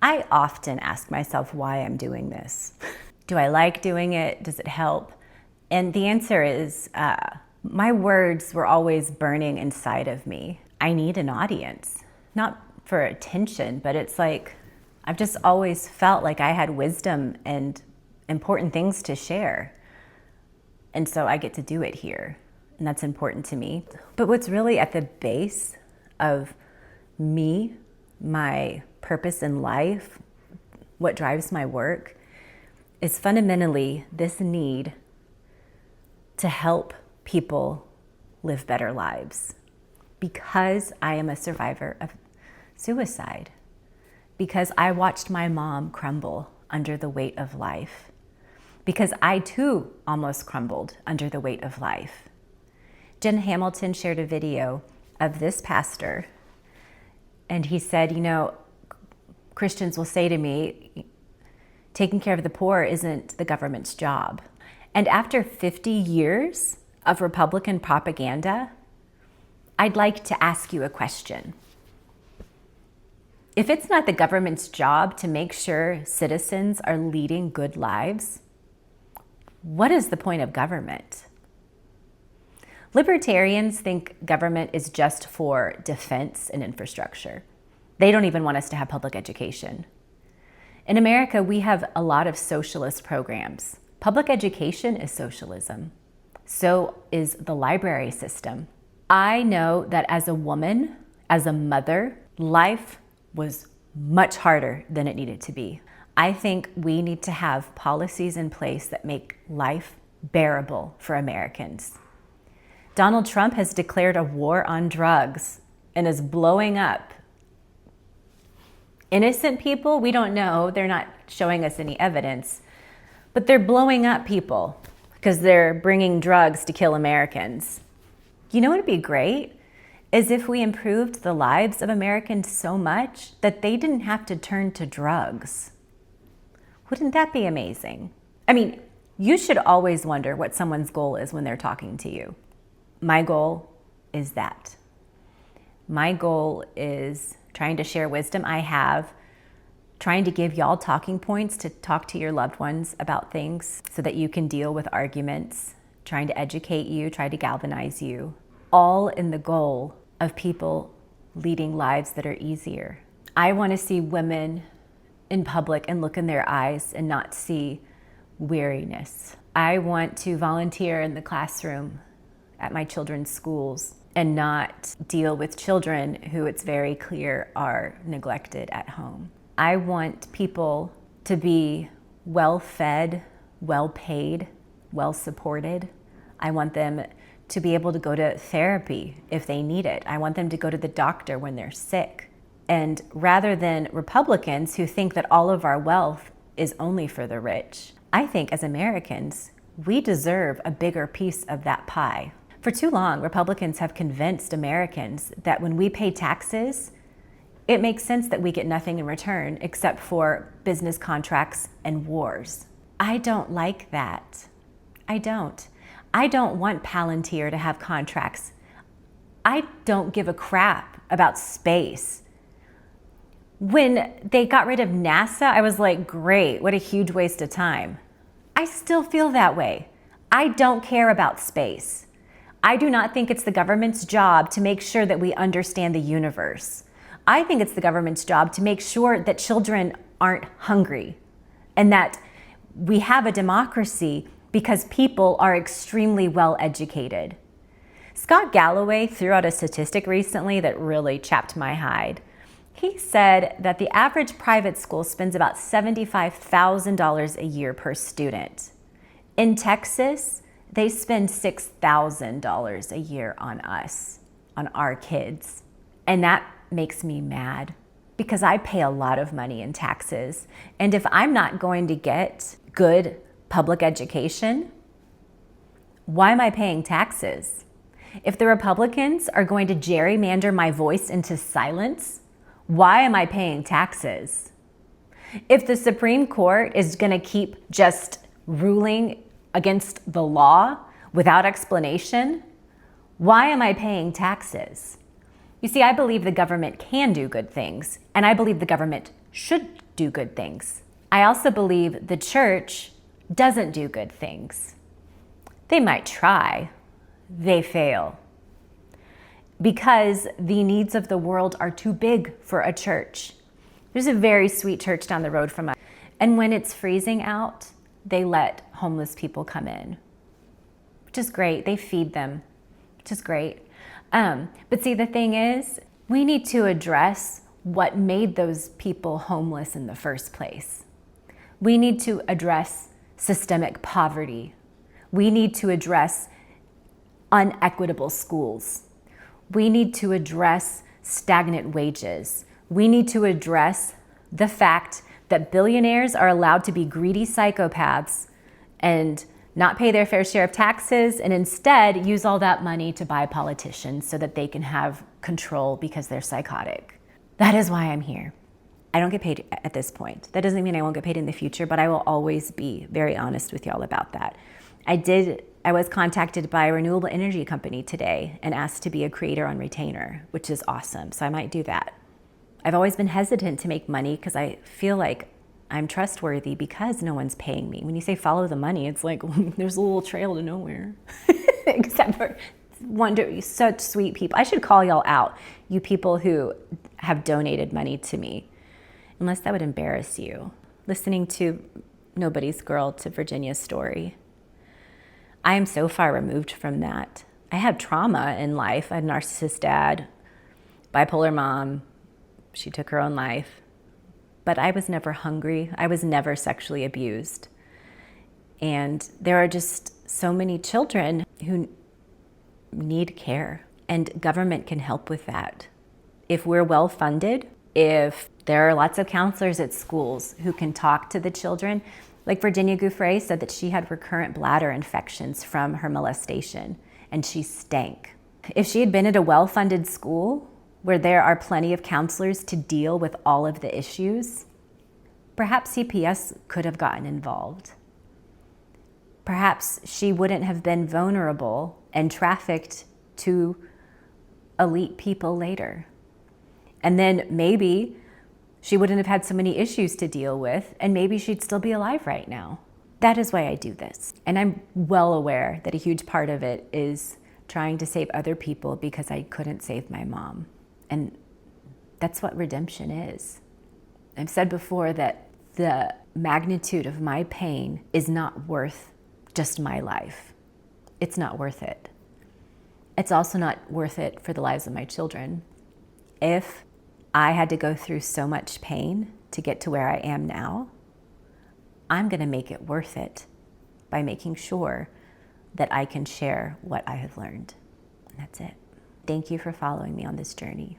I often ask myself why I'm doing this. Do I like doing it? Does it help? And the answer is, my words were always burning inside of me. I need an audience, not for attention, but it's like, I've just always felt like I had wisdom and important things to share. And so I get to do it here, and that's important to me. But what's really at the base of me, my purpose in life, what drives my work, is fundamentally this need to help people live better lives. Because I am a survivor of suicide. Because I watched my mom crumble under the weight of life. Because I too almost crumbled under the weight of life. Jen Hamilton shared a video of this pastor, and he said, Christians will say to me, taking care of the poor isn't the government's job. And after 50 years of Republican propaganda, I'd like to ask you a question. If it's not the government's job to make sure citizens are leading good lives, what is the point of government? Libertarians think government is just for defense and infrastructure. They don't even want us to have public education. In America, we have a lot of socialist programs. Public education is socialism. So is the library system. I know that as a woman, as a mother, life was much harder than it needed to be. I think we need to have policies in place that make life bearable for Americans. Donald Trump has declared a war on drugs and is blowing up innocent people. We don't know. They're not showing us any evidence. But they're blowing up people because they're bringing drugs to kill Americans. You know what would be great? Is if we improved the lives of Americans so much that they didn't have to turn to drugs. Wouldn't that be amazing? I mean, you should always wonder what someone's goal is when they're talking to you. My goal is that. My goal is trying to share wisdom I have, trying to give y'all talking points to talk to your loved ones about things so that you can deal with arguments, trying to educate you, try to galvanize you, all in the goal of people leading lives that are easier. I want to see women in public and look in their eyes and not see weariness. I want to volunteer in the classroom at my children's schools and not deal with children who it's very clear are neglected at home. I want people to be well-fed, well-paid, well-supported. I want them to be able to go to therapy if they need it. I want them to go to the doctor when they're sick. And rather than Republicans who think that all of our wealth is only for the rich, I think as Americans, we deserve a bigger piece of that pie. For too long, Republicans have convinced Americans that when we pay taxes, it makes sense that we get nothing in return except for business contracts and wars. I don't like that. I don't. I don't want Palantir to have contracts. I don't give a crap about space. When they got rid of NASA, I was like, great, what a huge waste of time. I still feel that way. I don't care about space. I do not think it's the government's job to make sure that we understand the universe. I think it's the government's job to make sure that children aren't hungry and that we have a democracy because people are extremely well educated. Scott Galloway threw out a statistic recently that really chapped my hide. He said that the average private school spends about $75,000 a year per student. In Texas, they spend $6,000 a year on us, on our kids. And that makes me mad because I pay a lot of money in taxes. And if I'm not going to get good public education, why am I paying taxes? If the Republicans are going to gerrymander my voice into silence, why am I paying taxes? If the Supreme Court is going to keep just ruling against the law without explanation, why am I paying taxes? You see, I believe the government can do good things, and I believe the government should do good things. I also believe the church doesn't do good things. They might try, they fail. Because the needs of the world are too big for a church. There's a very sweet church down the road from us. And when it's freezing out, they let homeless people come in, which is great. They feed them, which is great. But see, the thing is, we need to address what made those people homeless in the first place. We need to address systemic poverty. We need to address unequitable schools. We need to address stagnant wages. We need to address the fact that billionaires are allowed to be greedy psychopaths and not pay their fair share of taxes and instead use all that money to buy politicians so that they can have control because they're psychotic. That is why I'm here. I don't get paid at this point. That doesn't mean I won't get paid in the future, but I will always be very honest with y'all about that. I was contacted by a renewable energy company today and asked to be a creator on Retainer, which is awesome. So I might do that. I've always been hesitant to make money because I feel like I'm trustworthy because no one's paying me. When you say follow the money, it's like there's a little trail to nowhere. Except for such sweet people. I should call y'all out, you people who have donated money to me. Unless that would embarrass you. Listening to Nobody's Girl to Virginia's story. I am so far removed from that. I had trauma in life. I had a narcissist dad, bipolar mom. She took her own life. But I was never hungry. I was never sexually abused. And there are just so many children who need care. And government can help with that. If we're well funded, if there are lots of counselors at schools who can talk to the children. Like Virginia Giuffre said that she had recurrent bladder infections from her molestation and she stank. If she had been at a well-funded school where there are plenty of counselors to deal with all of the issues, perhaps CPS could have gotten involved. Perhaps she wouldn't have been vulnerable and trafficked to elite people later. And then maybe she wouldn't have had so many issues to deal with, and maybe she'd still be alive right now. That is why I do this. And I'm well aware that a huge part of it is trying to save other people because I couldn't save my mom. And that's what redemption is. I've said before that the magnitude of my pain is not worth just my life. It's not worth it. It's also not worth it for the lives of my children. If I had to go through so much pain to get to where I am now, I'm going to make it worth it by making sure that I can share what I have learned. And that's it. Thank you for following me on this journey.